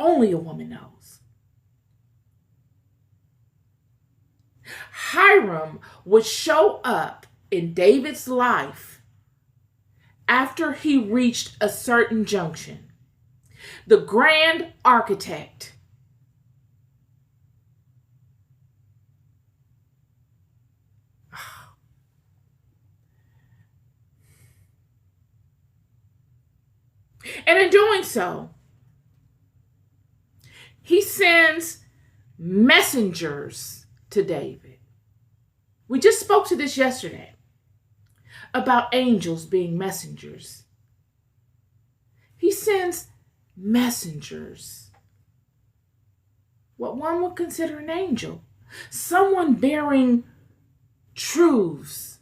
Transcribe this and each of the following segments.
Only a woman knows. Hiram would show up in David's life after he reached a certain junction. The grand architect. And in doing so, he sends messengers to David. We just spoke to this yesterday about angels being messengers. He sends messengers, what one would consider an angel, someone bearing truths,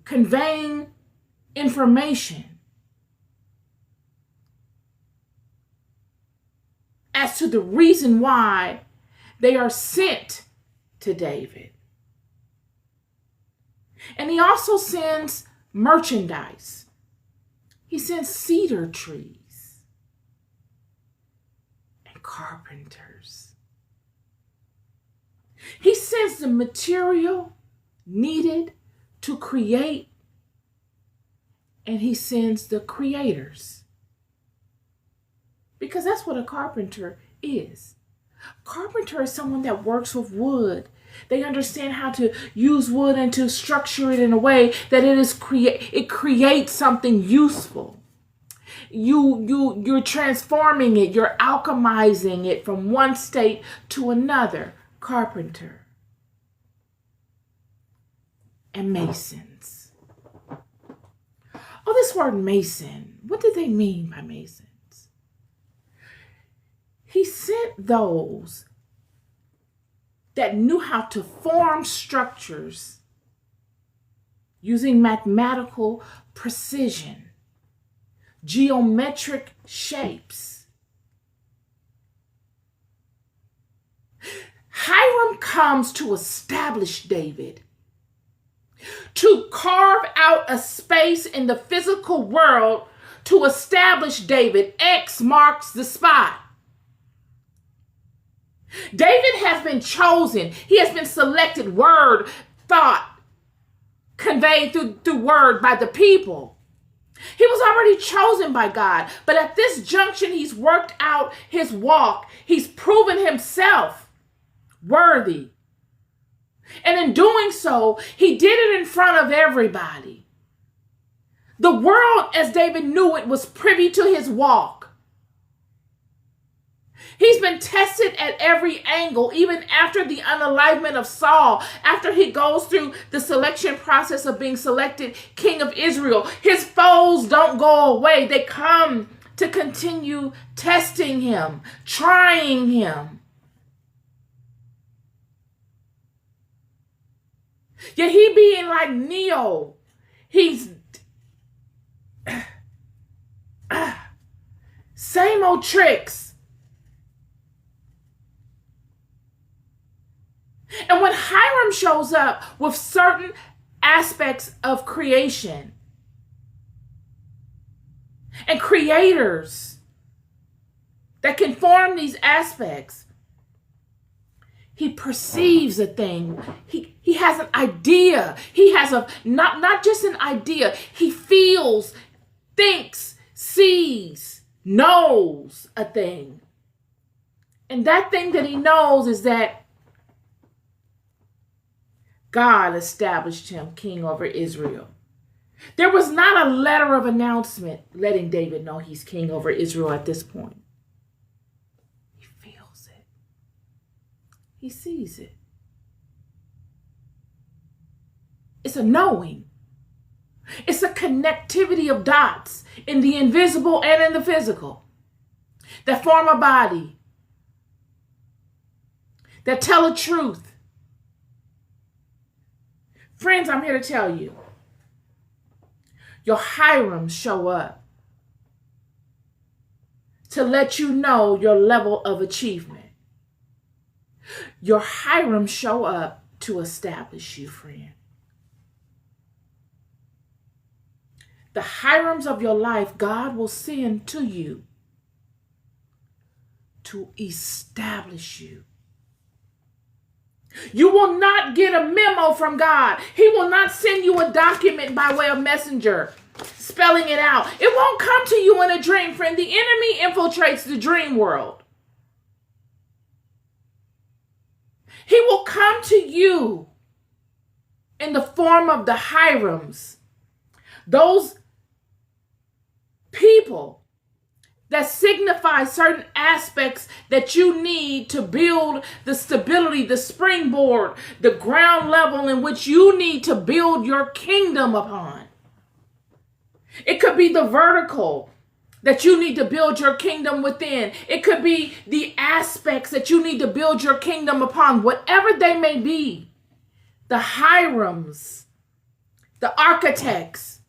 conveying information as to the reason why they are sent to David. And he also sends merchandise. He sends cedar trees and carpenters. He sends the material needed to create, and he sends the creators. Because that's what a carpenter is. Carpenter is someone that works with wood. They understand how to use wood and to structure it in a way that it creates something useful. You're transforming it, you're alchemizing it from one state to another. Carpenter. And masons. Oh, this word mason, what do they mean by masons? He sent those that knew how to form structures using mathematical precision, geometric shapes. Hiram comes to establish David, to carve out a space in the physical world to establish David. X marks the spot. David has been chosen. He has been selected, word, thought, conveyed through word by the people. He was already chosen by God. But at this junction, he's worked out his walk. He's proven himself worthy. And in doing so, he did it in front of everybody. The world, as David knew it, was privy to his walk. He's been tested at every angle, even after the unalivement of Saul, after he goes through the selection process of being selected king of Israel. His foes don't go away. They come to continue testing him, trying him. Yet he being like Neo, he's same old tricks. And when Hiram shows up with certain aspects of creation and creators that can form these aspects, he perceives a thing. He has an idea. He has not just an idea. He feels, thinks, sees, knows a thing. And that thing that he knows is that God established him king over Israel. There was not a letter of announcement letting David know he's king over Israel at this point. He feels it. He sees it. It's a knowing. It's a connectivity of dots in the invisible and in the physical that form a body, that tell a truth. Friends, I'm here to tell you, your Hirams show up to let you know your level of achievement. Your Hirams show up to establish you, friend. The Hirams of your life, God will send to you to establish you. You will not get a memo from God. He will not send you a document by way of messenger, spelling it out. It won't come to you in a dream, friend. The enemy infiltrates the dream world. He will come to you in the form of the Hirams, those people that signify certain aspects that you need to build the stability, the springboard, the ground level in which you need to build your kingdom upon. It could be the vertical that you need to build your kingdom within. It could be the aspects that you need to build your kingdom upon, whatever they may be. The Hirams, the architects,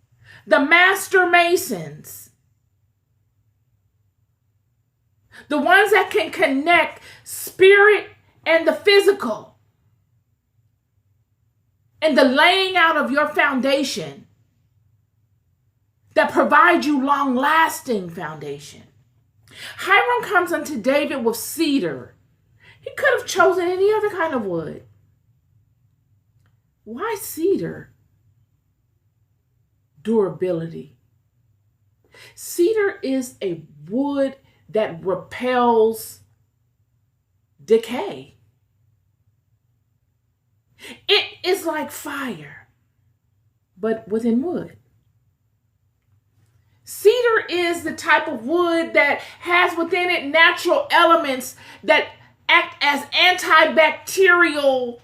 the master masons, the ones that can connect spirit and the physical, and the laying out of your foundation that provide you long-lasting foundation. Hiram comes unto David with cedar. He could have chosen any other kind of wood. Why cedar? Durability. Cedar is a wood that repels decay. It is like fire, but within wood. Cedar is the type of wood that has within it natural elements that act as antibacterial,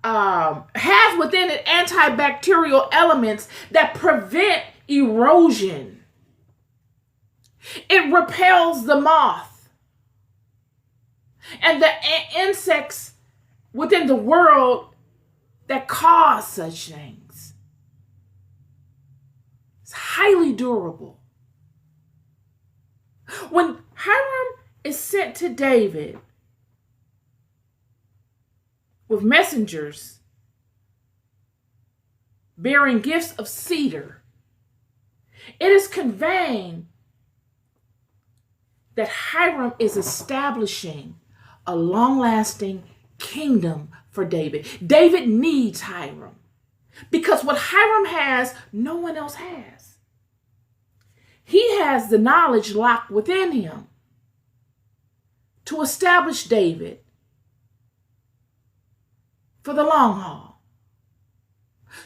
has within it antibacterial elements that prevent erosion. It repels the moth and the insects within the world that cause such things. It's highly durable. When Hiram is sent to David with messengers bearing gifts of cedar, it is conveying that Hiram is establishing a long-lasting kingdom for David. David needs Hiram because what Hiram has, no one else has. He has the knowledge locked within him to establish David for the long haul,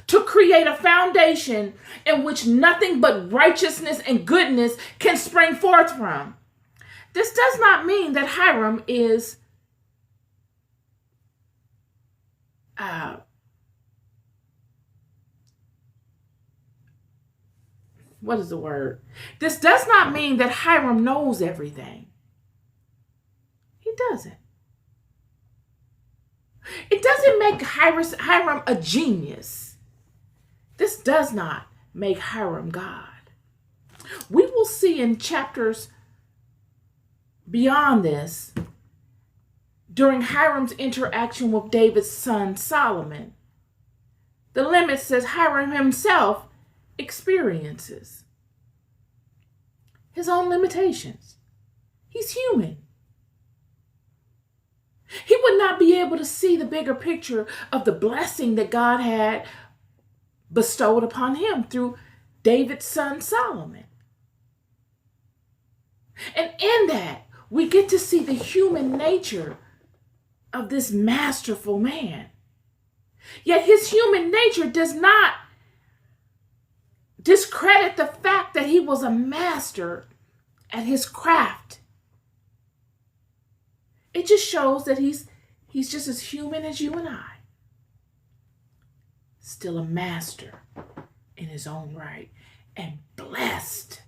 to create a foundation in which nothing but righteousness and goodness can spring forth from. This does not mean that Hiram is what is the word? This does not mean that Hiram knows everything. He doesn't. It doesn't make Hiram a genius. This does not make Hiram God. We will see in chapters beyond this, during Hiram's interaction with David's son Solomon, the limit says Hiram himself experiences his own limitations. He's human. He would not be able to see the bigger picture of the blessing that God had bestowed upon him through David's son Solomon. And in that, we get to see the human nature of this masterful man. Yet his human nature does not discredit the fact that he was a master at his craft. It just shows that he's just as human as you and I. Still a master in his own right and blessed.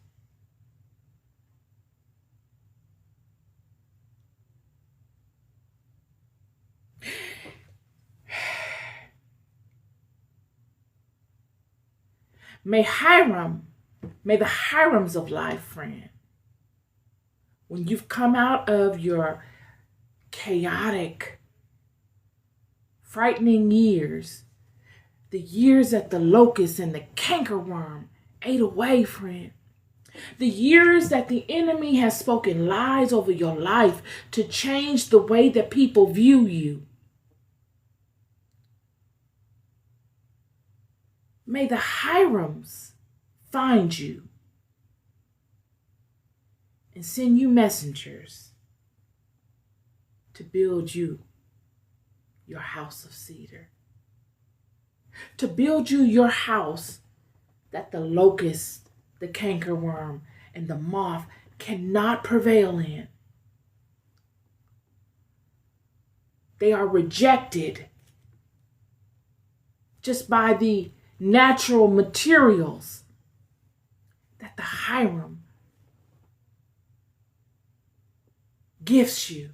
May the Hirams of life, friend, when you've come out of your chaotic, frightening years, the years that the locust and the cankerworm ate away, friend, The years that the enemy has spoken lies over your life to change the way that people view you. May the Hirams find you and send you messengers to build you your house of cedar. To build you your house that the locust, the cankerworm, and the moth cannot prevail in. They are rejected just by the natural materials that the Hiram gifts you.